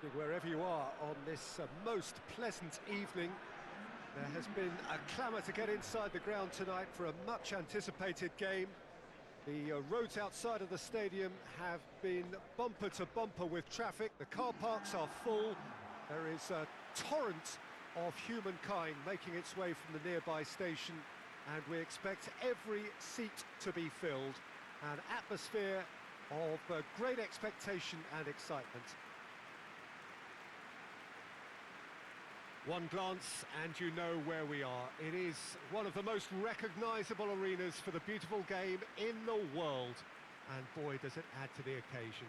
evening wherever you are on this most pleasant evening. There has been a clamour to get inside the ground tonight for a much anticipated game. The roads outside of the stadium have been bumper to bumper with traffic. The car parks are full. There is a torrent of humankind making its way from the nearby station, and we expect every seat to be filled. An atmosphere of great expectation and excitement. One glance and you know where we are. It is one of the most recognisable arenas for the beautiful game in the world, and boy does it add to the occasion.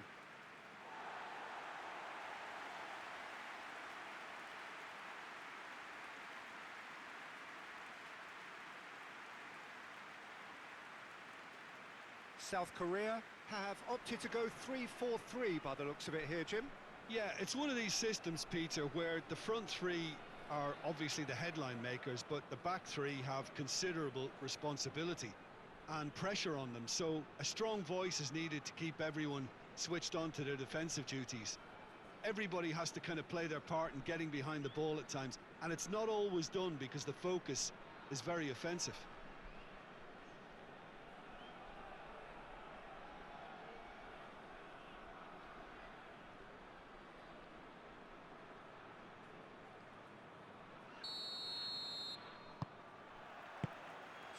South Korea have opted to go 3-4-3 by the looks of it here, Jim. Yeah, it's one of these systems, Peter, where the front three are obviously the headline makers, but the back three have considerable responsibility and pressure on them. So a strong voice is needed to keep everyone switched on to their defensive duties. Everybody has to kind of play their part in getting behind the ball at times, and it's not always done because the focus is very offensive.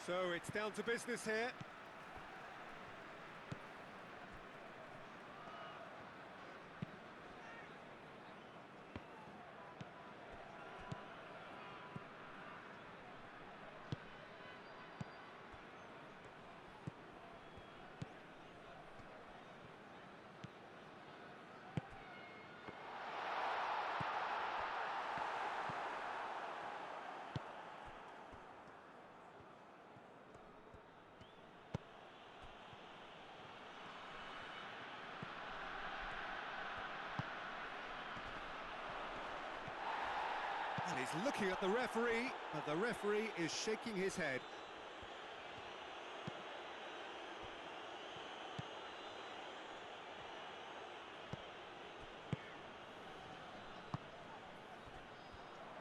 So it's down to business here. And he's looking at the referee, but the referee is shaking his head.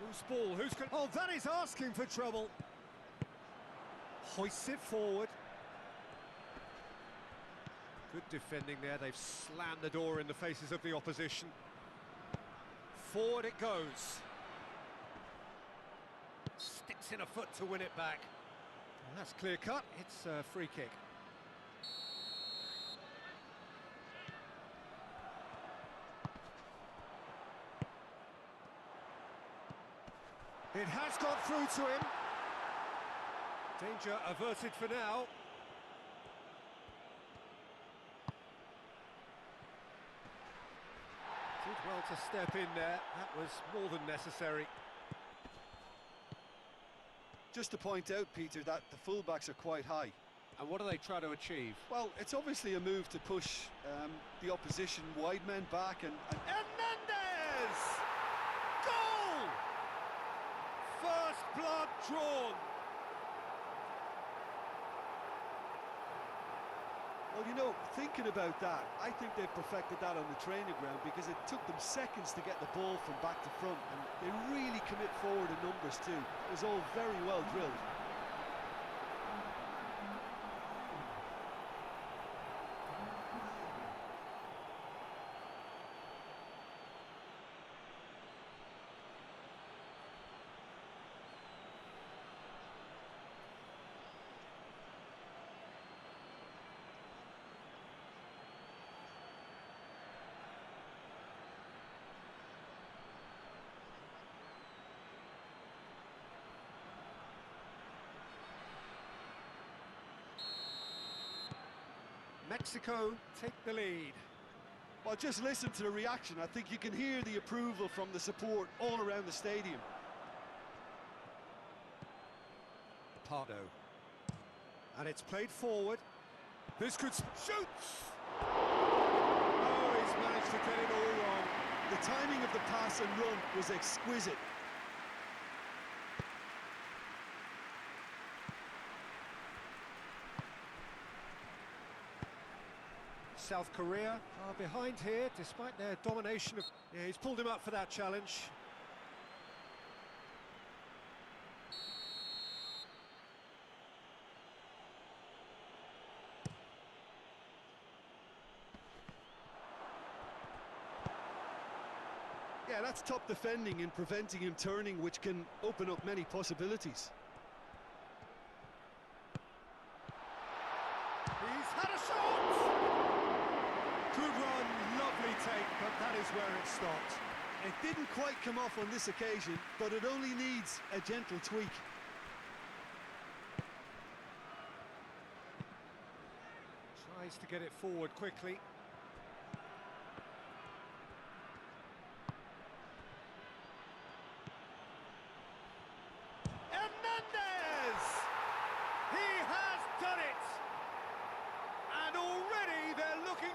Loose ball, who's going... Oh, that is asking for trouble. Hoists it forward. Good defending there, they've slammed the door in the faces of the opposition. Forward it goes. Sticks in a foot to win it back. Well, that's clear cut, it's a free kick. It has got through to him. Danger averted for now. Did well to step in there, that was more than necessary. Just to point out, Peter, that the fullbacks are quite high. And what do they try to achieve? Well, it's obviously a move to push the opposition wide men back and... Hernandez! Goal! First blood drawn. Well, you know, thinking about that, I think they've perfected that on the training ground because it took them seconds to get the ball from back to front, and they really commit forward in numbers too. It was all very well drilled. Mexico take the lead. Well, just listen to the reaction. I think you can hear the approval from the support all around the stadium. Pardo. And it's played forward. This could... Shoots! Oh, he's managed to get it all wrong. The timing of the pass and run was exquisite. South Korea are behind here, despite their domination of... Yeah, he's pulled him up for that challenge. Yeah, that's top defending and preventing him turning, which can open up many possibilities. He's had a shot! Good run, lovely take, but that is where it stopped. It didn't quite come off on this occasion, but it only needs a gentle tweak. Tries to get it forward quickly.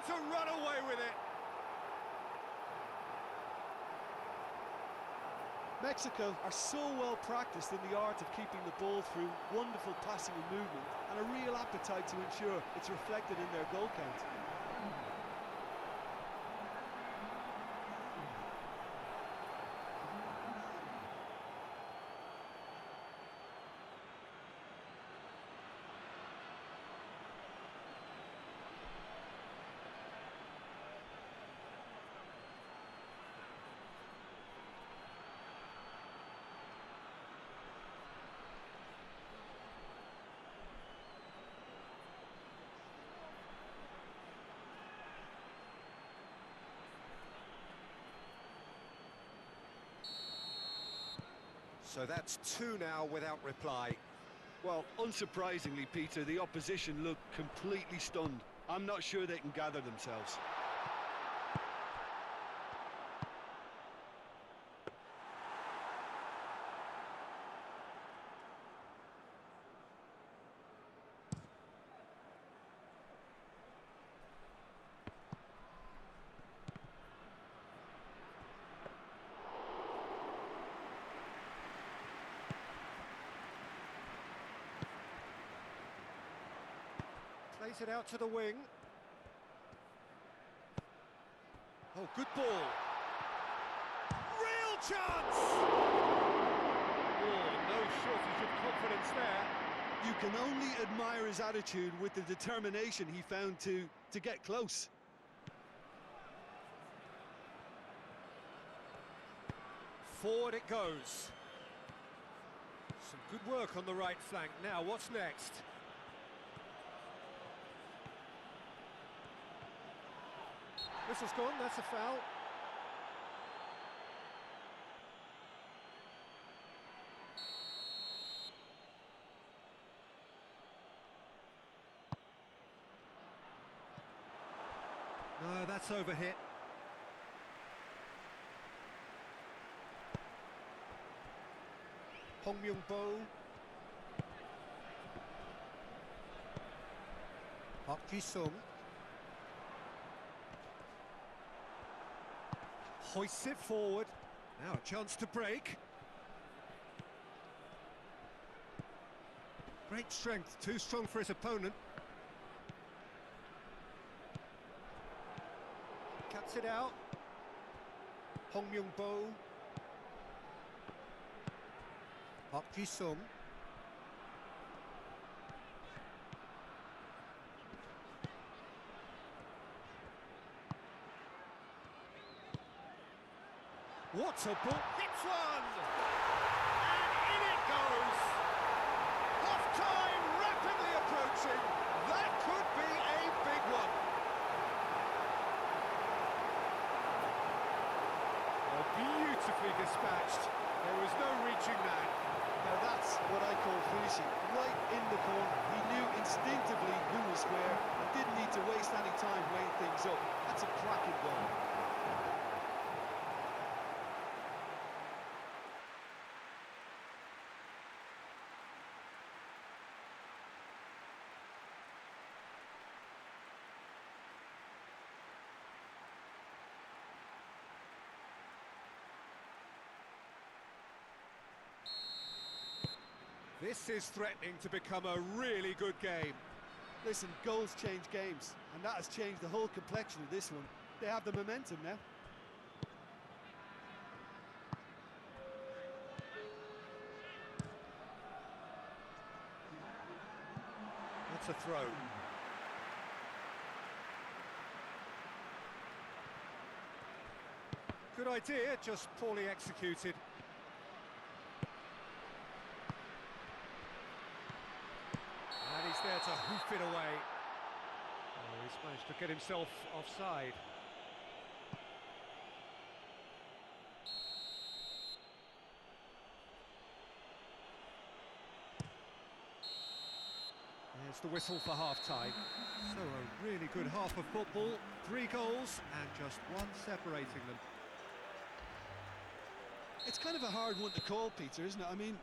To run away with it. Mexico are so well practiced in the art of keeping the ball through wonderful passing and movement, and a real appetite to ensure it's reflected in their goal count. So that's two now without reply. Well, unsurprisingly, Peter, the opposition look completely stunned. I'm not sure they can gather themselves. Plays it out to the wing. Oh, good ball. Real chance! Oh, no shortage of confidence there. You can only admire his attitude with the determination he found to get close. Forward it goes. Some good work on the right flank. Now, what's next? Whistle's gone, that's a foul. No, that's overhit. Hong Myung-bo. Park Ji-sung. Hoists it forward. Now a chance to break. Great strength, too strong for his opponent. Cuts it out. Hong Myung-bo. Park Ji-sung. What a ball! Hits one! And in it goes! Half-time rapidly approaching. That could be a big one. Oh, beautifully dispatched. There was no reaching that. Now that's what I call finishing. Right in the corner. He knew instinctively who was where and didn't need to waste any time weighing things up. That's a cracking goal. This is threatening to become a really good game. Listen, goals change games, and that has changed the whole complexion of this one. They have the momentum now. That's a throw. Good idea, just poorly executed. And he's there to hoof it away. Oh, he's managed to get himself offside. There's the whistle for half-time. So a really good half of football, 3 goals and just one separating them. It's kind of a hard one to call, Peter, isn't it? I mean,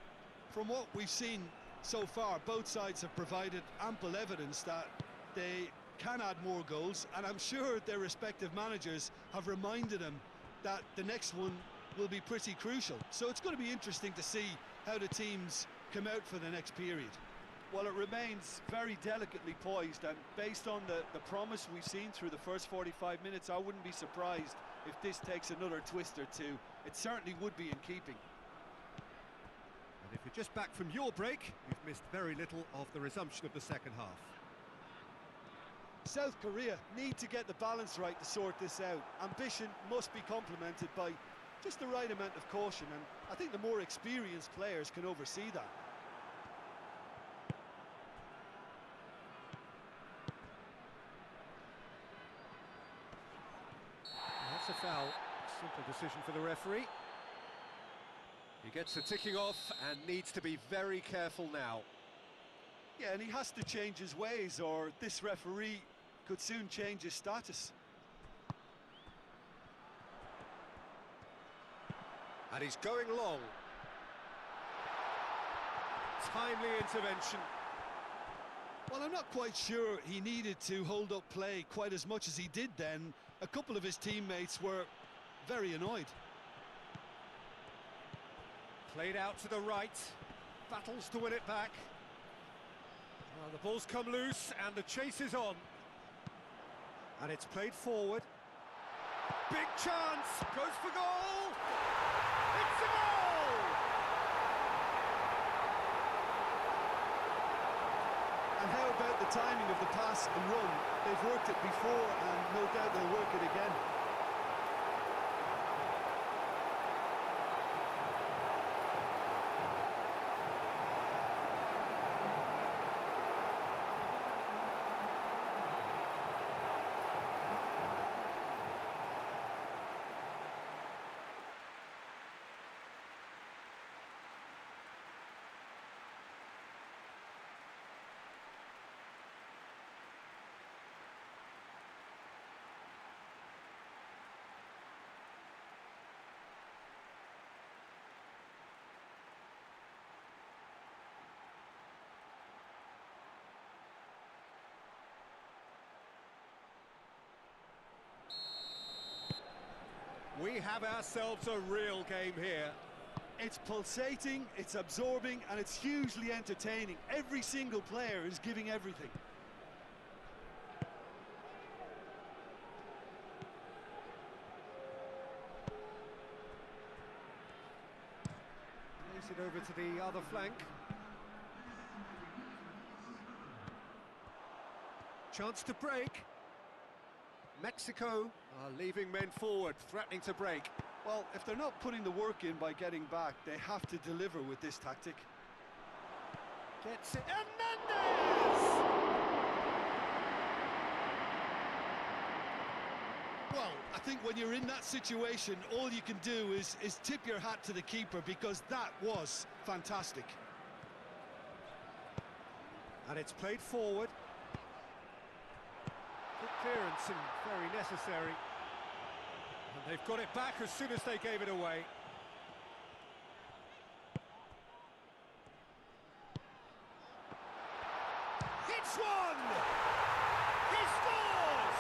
from what we've seen so far, both sides have provided ample evidence that they can add more goals, and I'm sure their respective managers have reminded them that the next one will be pretty crucial. So it's going to be interesting to see how the teams come out for the next period. Well, it remains very delicately poised, and based on the promise we've seen through the first 45 minutes, I wouldn't be surprised if this takes another twist or two. It certainly would be in keeping. And if you're just back from your break, you've missed very little of the resumption of the second half. South Korea need to get the balance right to sort this out. Ambition must be complemented by just the right amount of caution, and I think the more experienced players can oversee that. That's a foul. Simple decision for the referee. He gets the ticking off and needs to be very careful now. Yeah, and he has to change his ways, or this referee could soon change his status. And he's going long. Timely intervention. Well, I'm not quite sure he needed to hold up play quite as much as he did then. A couple of his teammates were very annoyed. Played out to the right. Battles to win it back. Well, the ball's come loose and the chase is on. And it's played forward. Big chance! Goes for goal! It's a goal! And how about the timing of the pass and run? They've worked it before, and no doubt they'll work it again. We have ourselves a real game here. It's pulsating, it's absorbing, and it's hugely entertaining. Every single player is giving everything. Plays it over to the other flank. Chance to break. Mexico are leaving men forward, threatening to break. Well, if they're not putting the work in by getting back, they have to deliver with this tactic. Gets it, and Mendes! Well, I think when you're in that situation, all you can do is tip your hat to the keeper, because that was fantastic. And it's played forward. Good clearance and very necessary. And they've got it back as soon as they gave it away. Hits one! He scores!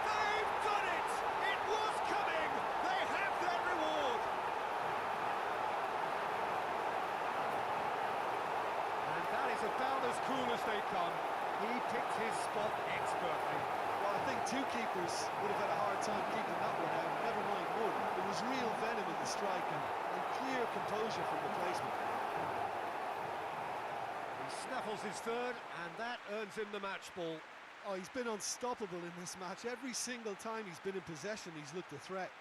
They've done it! It was coming! They have their reward! And that is about as cool as they come. He picked his spot expertly. Well, I think two keepers would have had a hard time keeping that one out, never mind one. There was real venom in the strike and clear composure from the placement. He snaffles his third, and that earns him the match ball. Oh, he's been unstoppable in this match. Every single time he's been in possession, he's looked a threat.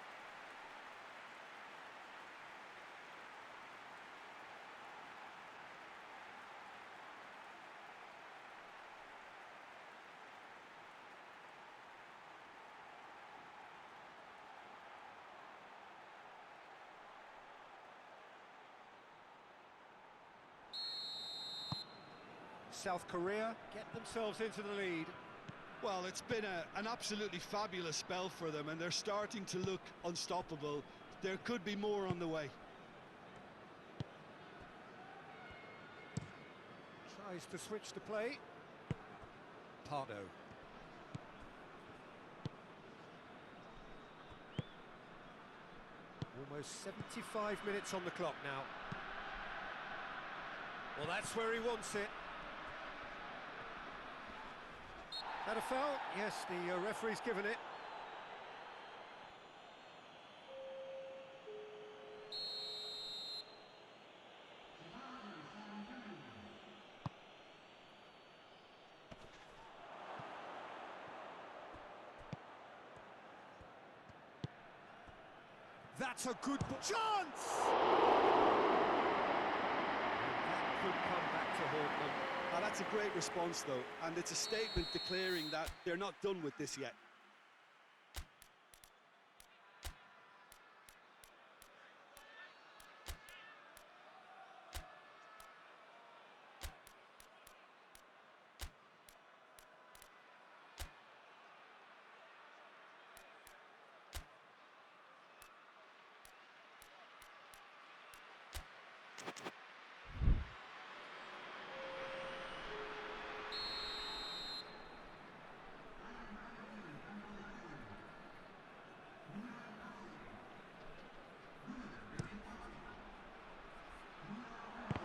South Korea get themselves into the lead. Well, it's been an absolutely fabulous spell for them, and they're starting to look unstoppable. There could be more on the way. Tries to switch the play. Pardo. Almost 75 minutes on the clock now. Well, that's where he wants it. That a foul? Yes, the referee's given it. That's a good chance! That could come back to haunt them. Now, that's a great response, though, and it's a statement declaring that they're not done with this yet.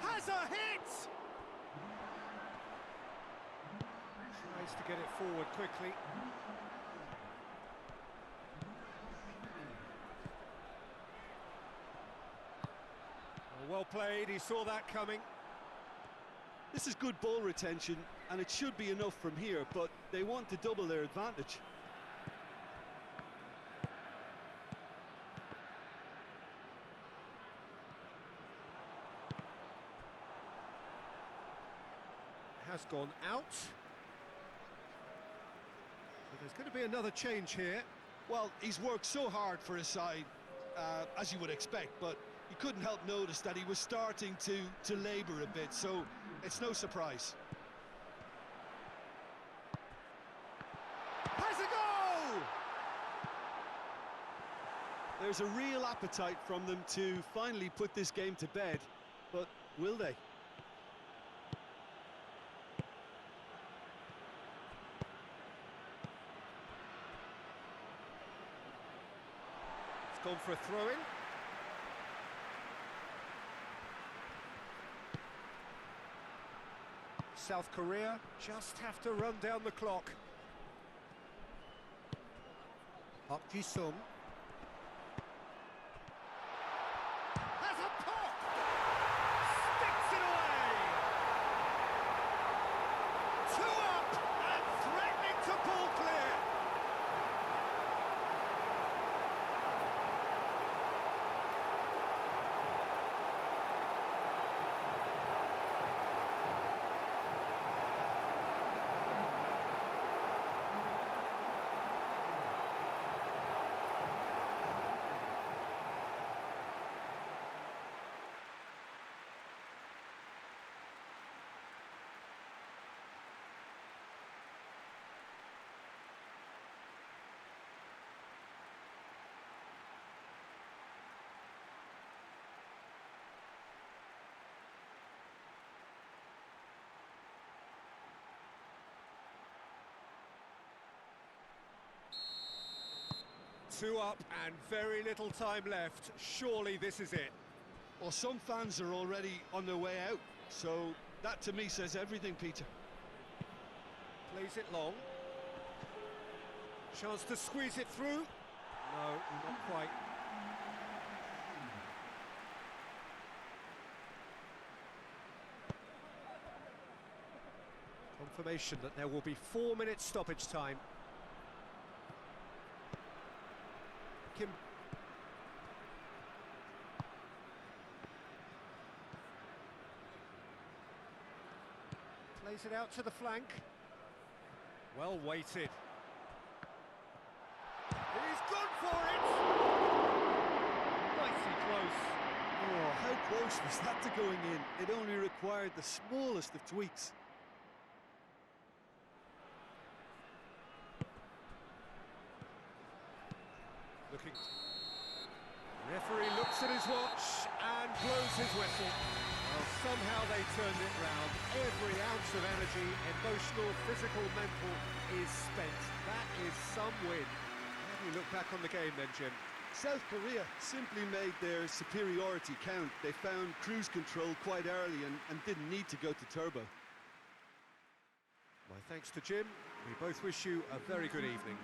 Has a hit! Tries to get it forward quickly. Well played, he saw that coming. This is good ball retention, and it should be enough from here, but they want to double their advantage. Has gone out. So there's going to be another change here. Well, he's worked so hard for his side, as you would expect, but you couldn't help notice that he was starting to labour a bit, so it's no surprise. Has a goal! There's a real appetite from them to finally put this game to bed, but will they? It's gone for a throw-in. South Korea just have to run down the clock. Park Ji-sung. Has a pop! Sticks it away! 2 up and threatening to pull clear. Two up and very little time left. Surely this is it. Well, some fans are already on their way out, so that to me says everything, Peter. Plays it long. Chance to squeeze it through. No, not quite. Confirmation that there will be 4 minutes stoppage time. Kim. Plays it out to the flank. Well weighted. He's gone for it! Nicely close. Oh, how close was that to going in? It only required the smallest of tweaks. Looking. Referee looks at his watch and blows his whistle. Well, somehow they turned it round. Every ounce of energy, emotional, physical, mental, is spent. That is some win. How do you look back on the game then, Jim? South Korea simply made their superiority count. They found cruise control quite early and didn't need to go to turbo. My thanks to Jim. We both wish you a very good evening.